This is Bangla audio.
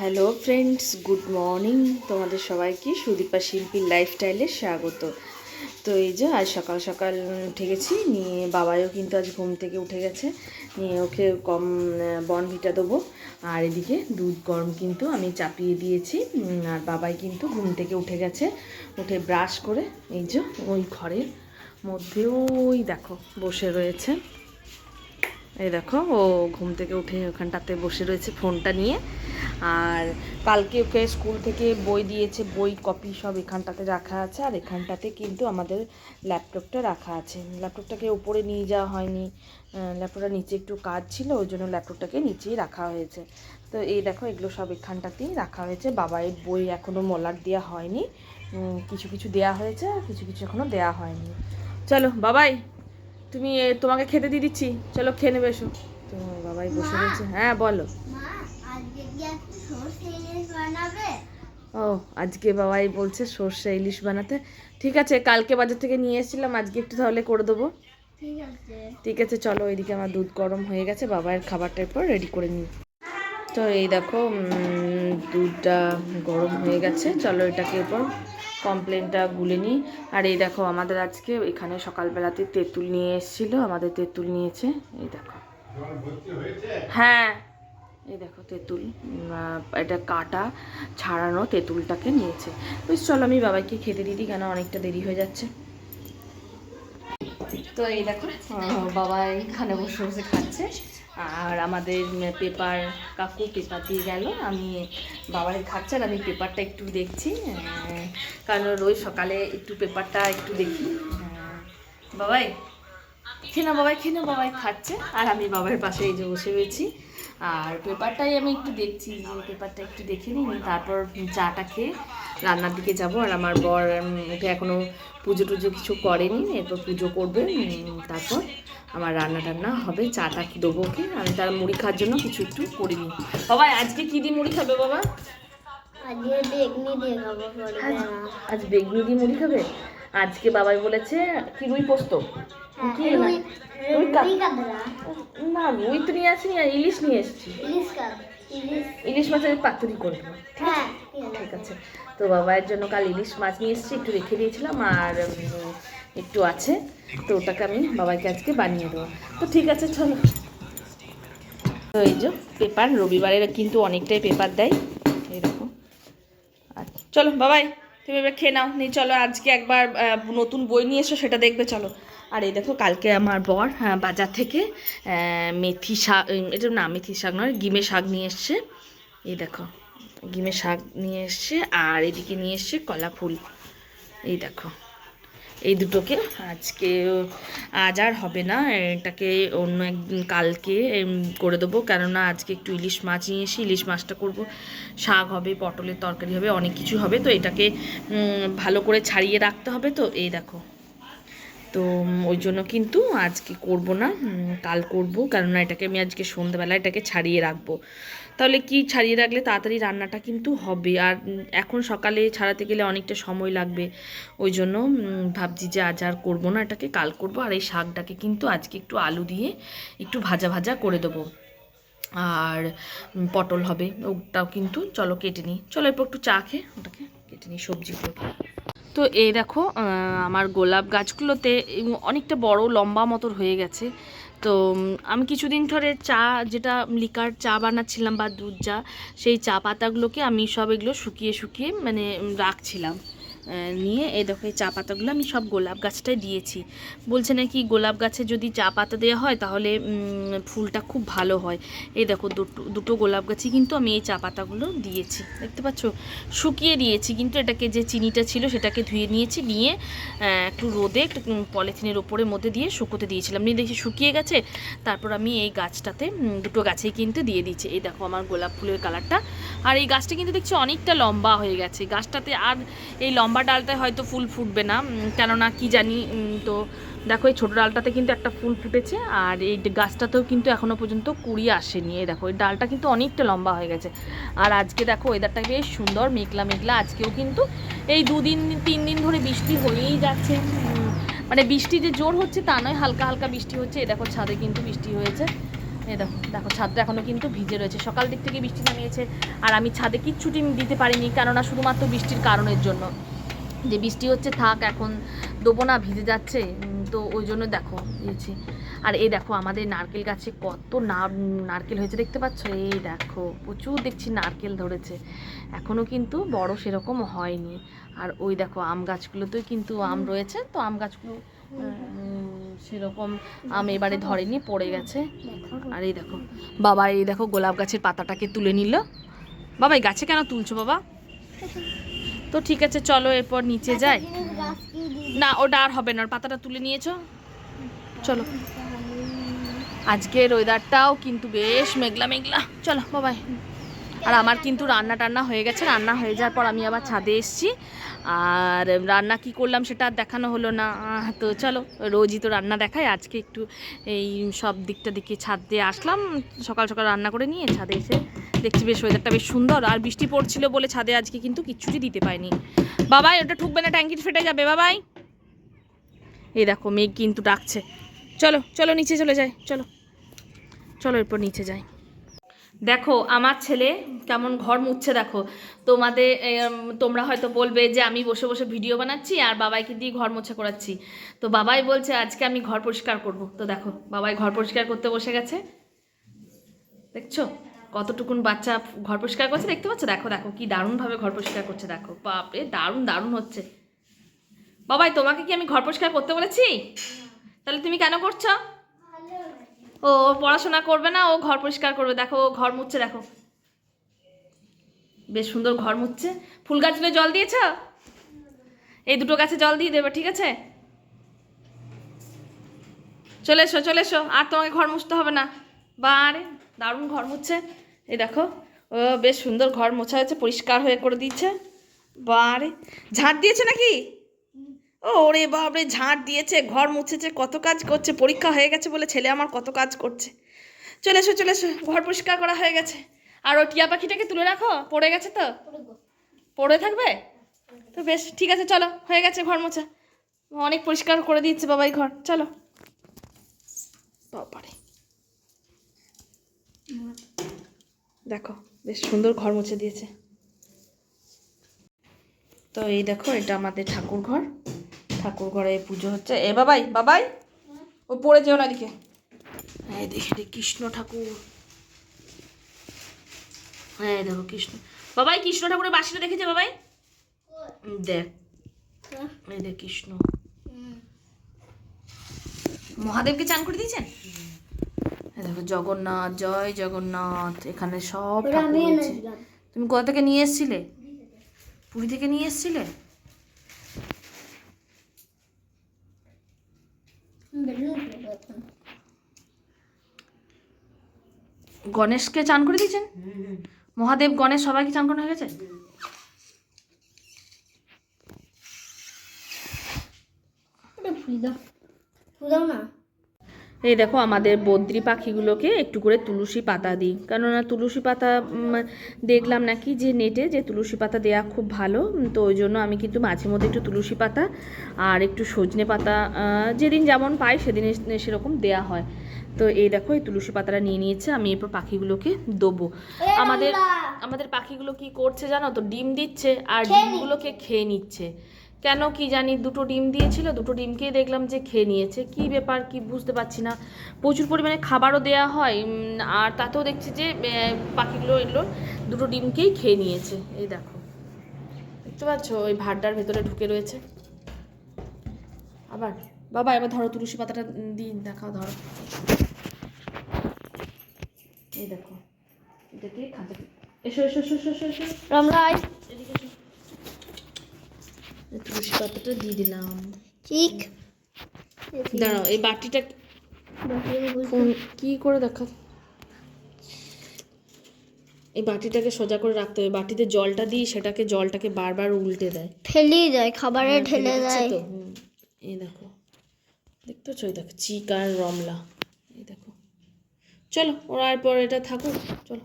Hello friends, good morning. তোমাদের সবাইকে সুদীপা শিল্পীর লাইফস্টাইলে স্বাগত। তো এই যে আজ সকাল সকাল উঠে গেছি, নিয়ে বাবাইও কিন্তু আজ ঘুম থেকে উঠে গেছে, নিয়ে ওকে বর্নভিটা দেবো। আর এদিকে দুধ গরম কিন্তু আমি চাপিয়ে দিয়েছি। আর বাবাই কিন্তু ঘুম থেকে উঠে গেছে, উঠে ব্রাশ করে এই যে ওই ঘরের মধ্যে ওই দেখো বসে রয়েছে। এই দেখো ও ঘুম থেকে উঠে ওখানটাতে বসে রয়েছে ফোনটা নিয়ে। আর কালকে ওকে স্কুল থেকে বই দিয়েছে, বই কপি সব এখানটাতে রাখা আছে। আর এখানটাতে কিন্তু আমাদের ল্যাপটপটা রাখা আছে। ল্যাপটপটাকে উপরে নিয়ে যাওয়া হয়নি, ল্যাপটপটা নিচে একটু কাজ ছিল, ওই জন্য ল্যাপটপটাকে নিচেই রাখা হয়েছে। তো এই দেখো এগুলো সব এখানটাতেই রাখা হয়েছে। বাবাইয়ের বই এখনও মলাট দেওয়া হয়নি, কিছু কিছু দেওয়া হয়েছে আর কিছু কিছু এখনও দেওয়া হয়নি। চলো বাবাই, তোমাকে খেতে দিয়ে দিচ্ছি, চলো খেয়ে নেবে এসো। তো বাবাই বসে রয়েছে। হ্যাঁ বলো। ও আজকে বাবাই বলছে সর্ষে ইলিশ বানাতে। ঠিক আছে, কালকে বাজার থেকে নিয়ে এসেছিলাম, আজকে একটু তাহলে করে দেবো। ঠিক আছে চলো, এদিকে আমার দুধ গরম হয়ে গেছে, বাবাইয়ের খাবারটা এরপর রেডি করে নিই। তো এই দেখো দুধটা গরম হয়ে গেছে, চলো এটাকে এরপর কমপ্লেনটা গুলে নিই। আর এই দেখো আমাদের আজকে এখানে সকালবেলাতে তেঁতুল নিয়ে এসেছিলো, আমাদের তেঁতুল নিয়েছে। এই দেখো, হ্যাঁ এই দেখো তেঁতুল, এটা কাটা ছাড়ানো তেঁতুলটাকে নিয়েছে। বেশ চলো আমি বাবাইকে খেতে দিই, কেন অনেকটা দেরি হয়ে যাচ্ছে। তো এই দেখো বাবা এখানে বসে বসে খাচ্ছে। আর আমাদের পেপার কাকু পেপার দিয়ে গেল, আমি বাবার খাচ্ছে আর আমি পেপারটা একটু দেখছি, কারণ রোজ সকালে একটু পেপারটা একটু দেখি। বাবাই খেয়ে নাও, বাবাই খেয়ে নাও। বাবাই খাচ্ছে আর আমি বাবার পাশে এই যে বসে রয়েছি। আর পেপারটাই আমি একটু দেখছি, যে পেপারটা একটু দেখে নিই, তারপর চাটা খেয়ে রান্নার দিকে যাব। আর আমার বর উঠে এখনও পুজো টুজো কিছু করেনি, এরপর পুজো করবে, তারপর আমার রান্না টান্না হবে। চাটা দেবো ওকে, আমি তার মুড়ি খাওয়ার জন্য কিছু একটু করিনি। বাবা আজকে কী দিয়ে মুড়ি খাবে বাবা? আজ বেগনি দিয়ে মুড়ি খাবে। আজকে বাবাই বলেছে কি রুই পোস্ত, কি না রুই তো নিয়ে আসিনি, আর ইলিশ নিয়ে এসেছি, ইলিশ মাছের পাতুরি করবো। ঠিক আছে, তো বাবার জন্য কাল ইলিশ মাছ নিয়ে এসেছি, একটু রেখে দিয়েছিলাম আর একটু আছে, তো ওটাকে আমি বাবাইকে আজকে বানিয়ে দেবো। তো ঠিক আছে চলো। তো এই যে পেপার, রবিবারের কিন্তু অনেকটাই পেপার দেয় এরকম। আচ্ছা চলো বাবাই, তুমি এবার খেয়ে নাও, নিয়ে চলো আজকে একবার নতুন বই নিয়ে এসো, সেটা দেখবে চলো। আর এই দেখো কালকে আমার বর বাজার থেকে মেথি শাক, এটা না মেথি শাক নয়, গিমে শাক নিয়ে এসছে। এই দেখো গিমে শাক নিয়ে এসছে, আর এদিকে নিয়ে এসছে কলা ফুল। এই দেখো এই দুটোকে আজকে আজ আর হবে না, এটাকে অন্য একদিন কালকে করে দেবো, কেননা আজকে একটু ইলিশ মাছ নিয়ে এসে ইলিশ মাছটা করব, শাক হবে, পটলের তরকারি হবে, অনেক কিছু হবে। তো এটাকে ভালো করে ছাড়িয়ে রাখতে হবে। তো এই দেখো, তো ওই জন্য কিন্তু আজকে করব না, কাল করব, কেননা এটাকে আমি আজকে সন্ধ্যাবেলা এটাকে ছাড়িয়ে রাখবো। তাহলে কি ছাড়িয়ে রাখলে তাড়াতাড়ি রান্নাটা কিন্তু হবে। আর এখন সকালে ছাড়াতে গেলে অনেকটা সময় লাগবে, ওই জন্য ভাবছি যে আজ আর করবো না, এটাকে কাল করব। আর এই শাকটাকে কিন্তু আজকে একটু আলু দিয়ে একটু ভাজা ভাজা করে দেবো। আর পটল হবে, ওটাও কিন্তু চলো কেটে নিই, চলো এরপর একটু চা খেয়ে ওটাকে কেটে নিই সবজিগুলো। তো এই দেখো আমার গোলাপ গাছগুলোতে অনেকটা বড় লম্বা মতো হয়ে গেছে। তো আমি কিছুদিন ধরে চা, যেটা লিকার চা বানাচ্ছিলাম বা দুধ চা, সেই চা পাতাগুলোকে আমি সব এগুলো শুকিয়ে শুকিয়ে মানে রাখছিলাম, নিয়ে এই দেখো এই চা পাতাগুলো আমি সব গোলাপ গাছটায় দিয়েছি। বলছে নাকি গোলাপ গাছে যদি চা পাতা দেওয়া হয় তাহলে ফুলটা খুব ভালো হয়। এই দেখো দুটো গোলাপ গাছই কিন্তু আমি এই চা পাতাগুলো দিয়েছি, দেখতে পাচ্ছ, শুকিয়ে দিয়েছি। কিন্তু এটাকে যে চিনিটা ছিল সেটাকে ধুয়ে নিয়েছি, নিয়ে একটু রোদে একটু পলিথিনের ওপরের মধ্যে দিয়ে শুকোতে দিয়েছিলাম, নিয়ে দেখি শুকিয়ে গেছে। তারপর আমি এই গাছটাতে দুটো গাছেই কিন্তু দিয়ে দিচ্ছি। এই দেখো আমার গোলাপ ফুলের কালারটা। আর এই গাছটা কিন্তু দেখছি অনেকটা লম্বা হয়ে গেছে, গাছটাতে আর এই লম্বা ডালটায় হয়তো ফুল ফুটবে না, কেননা কি জানি। তো দেখো এই ছোটো ডালটাতে কিন্তু একটা ফুল ফুটেছে, আর এই গাছটাতেও কিন্তু এখনও পর্যন্ত কুড়ি আসেনি। এই দেখো এই ডালটা কিন্তু অনেকটা লম্বা হয়ে গেছে। আর আজকে দেখো ওয়েদারটা বেশ সুন্দর, মেঘলা মেঘলা। আজকেও কিন্তু এই 2-3 দিন ধরে বৃষ্টি হয়েই যাচ্ছে, মানে বৃষ্টি যে জোর হচ্ছে তা নয়, হালকা হালকা বৃষ্টি হচ্ছে। এই দেখো ছাদে কিন্তু বৃষ্টি হয়েছে, এই দেখো দেখো, ছাদটা এখনও কিন্তু ভিজে রয়েছে, সকাল দিক থেকে বৃষ্টি নামিয়েছে। আর আমি ছাদে কিচ্ছুটি দিতে পারিনি, কেননা শুধুমাত্র বৃষ্টির কারণের জন্য, যে বৃষ্টি হচ্ছে থাক এখন দেবো না, ভিজে যাচ্ছে, তো ওই জন্য দেখো দিয়েছি। আর এই দেখো আমাদের নারকেল গাছে কত নারকেল হয়েছে দেখতে পাচ্ছ, এই দেখো প্রচুর দেখছি নারকেল ধরেছে, এখনও কিন্তু বড় সেরকম হয়নি। আর ওই দেখো আম গাছগুলোতেও কিন্তু আম রয়েছে, তো আম গাছগুলো সেরকম আম এবারে ধরেনি, পড়ে গেছে। আর এই দেখো বাবা, এই দেখো গোলাপ গাছের পাতাটাকে তুলে নিল। বাবা এই গাছে কেন তুলছো বাবা? তো ঠিক আছে চলো এরপর নিচে যাই। না ওটা আর হবে না, ওর পাতাটা তুলে নিয়েছো, চলো। আজকের ওয়েদারটাও কিন্তু বেশ মেঘলা মেঘলা, চলো বাবাই। আর আমার কিন্তু রান্না টান্না হয়ে গেছে, রান্না হয়ে যাওয়ার পর আমি আবার ছাদে এসেছি। আর রান্না কি করলাম সেটা আর দেখানো হলো না, তো চলো রোজই তো রান্না দেখায়, আজকে একটু এই সব দিকটা দিকে ছাদ দিয়ে আসলাম, সকাল সকাল রান্না করে নিয়ে ছাদে এসে দেখছি বেশ ওয়েদারটা বেশ সুন্দর। আর বৃষ্টি পড়ছিল বলে ছাদে আজকে কিন্তু কিচ্ছুটি দিতে পাইনি। বাবাই ওটা ঠুকবে না, ট্যাঙ্কিটা ফেটে যাবে বাবাই। এই দেখো মেঘ কিন্তু ডাকছে, চলো চলো নিচে চলে যাই, চলো চলো এরপর নিচে যাই। দেখো আমার ছেলে কেমন ঘর মুছছে দেখো। তোমরা হয়তো বলবে যে আমি বসে বসে ভিডিও বানাচ্ছি আর বাবাইকে দিয়ে ঘর মোছা করাচ্ছি, তো বাবাই বলছে আজকে আমি ঘর পরিষ্কার করব। তো দেখো বাবাই ঘর পরিষ্কার করতে বসে গেছে, দেখছো কতটুকুন বাচ্চা ঘর পরিষ্কার করছে, দেখতে পাচ্ছ? দেখো দেখো কি দারুণভাবে ঘর পরিষ্কার করছে, দেখো বাপরে দারুণ দারুণ হচ্ছে। বাবাই তোমাকে কি আমি ঘর পরিষ্কার করতে বলেছি? তাহলে তুমি কেন করছো? ও পড়াশোনা করবে না, ও ঘর পরিষ্কার করবে। দেখো ও ঘর মুছছে, দেখো বেশ সুন্দর ঘর মুছছে। ফুল গাছগুলো জল দিয়েছ? এই দুটো গাছে জল দিয়ে দেবে, ঠিক আছে? চলে এসো চলে এসো, আর তোমাকে ঘর মুছতে হবে না। বারে দারুণ ঘর মুছছে, এই দেখো ও বেশ সুন্দর ঘর মোছা হয়েছে, পরিষ্কার হয়ে করে দিচ্ছে। বারে ঝাঁট দিয়েছে নাকি? ও ওরে বাপরে ঝাঁট দিয়েছে, ঘর মুছেছে, কত কাজ করছে, পরীক্ষা হয়ে গেছে বলে ছেলে আমার কত কাজ করছে। চলে এসো চলে এসো, ঘর পরিষ্কার করা হয়ে গেছে। আর ও টিয়া পাখিটাকে তুলে রাখো, পড়ে গেছে তো, পড়ে থাকবে তো, বেশ ঠিক আছে চলো, হয়ে গেছে ঘর মোছা, অনেক পরিষ্কার করে দিচ্ছে বাবাই ঘর, চলো। বাবারে দেখো বেশ সুন্দর ঘর মুছে দিয়েছে। তো এই দেখো এটা আমাদের ঠাকুর ঘর, ঠাকুর ঘরে পুজো হচ্ছে। এ বাবাই বাবাই ও পড়ে যেও না দিকে, হ্যাঁ দেখে কৃষ্ণ ঠাকুর, হ্যাঁ দেখো কৃষ্ণ। বাবাই কৃষ্ণ ঠাকুরের বাসিটা দেখেছে বাবাই? দেখ এই দেখ কৃষ্ণ, মহাদেবকে চান করে দিয়েছেন। দেখো জগন্নাথ, জয় জগন্নাথ, এখানে সব ঠাকুর রয়েছে। তুমি কোথা থেকে নিয়ে এসেছিলে? পুরী থেকে নিয়ে এসেছিলে? গণেশকে চান করে দিয়েছেন, মহাদেব গণেশ সবাইকে চান করানো হয়ে গেছে। এই দেখো আমাদের বদ্রি পাখিগুলোকে একটু করে তুলসী পাতা দিই, কেননা তুলসী পাতা দেখলাম নাকি যে নেটে যে তুলসী পাতা দেওয়া খুব ভালো, তো ওই জন্য আমি কিন্তু মাঝে মধ্যে একটু তুলসী পাতা আর একটু সজনে পাতা যেদিন যেমন পাই সেদিন সেরকম দেয়া হয়। তো এই দেখো এই তুলসী পাতাটা নিয়ে নিয়েছে, আমি এরপর পাখিগুলোকে দেবো। আমাদের পাখিগুলো কি করছে জানো তো, ডিম দিচ্ছে আর ডিমগুলোকে খেয়ে নিচ্ছে, কেন কি জানি। দুটো ডিম দিয়েছিল, দুটো ডিমকেই দেখলাম যে খেয়ে নিয়েছে, কি ব্যাপার কি বুঝতে পারছি না। প্রচুর পরিমাণে খাবারও দেয়া হয়, আর তাতেও দেখছি যে পাখিগুলো এগুলো দুটো ডিমকেই খেয়ে নিয়েছে। এই দেখো দেখতে পাচ্ছ ওই ভাতটার ভেতরে ঢুকে রয়েছে। আবার বাবা এবার ধরো তুলসী পাতাটা দিন, দেখাও ধরো, এই দেখো এটাকে খাতে, এসো এসো এসো এসো এসো রামলাই, এদিকে এসো। তুলসী পাতাটা দিয়ে দিলাম, ঠিক দাঁড়াও এই বাটিটা কি করে দেখা, এই বাটিটাকে সোজা করে রাখতে হবে, বাটিতে জলটা দিই সেটাকে জলটাকে বারবার উল্টে দেয়, ঠেলেই দেয়, খাবারে ঠেলে দেয়। তো এই দেখো দেখতে পাচ্ছ, এই দেখো চিক আর রমলা, এই দেখো। চলো ওরা এরপর এটা থাকুক, চলো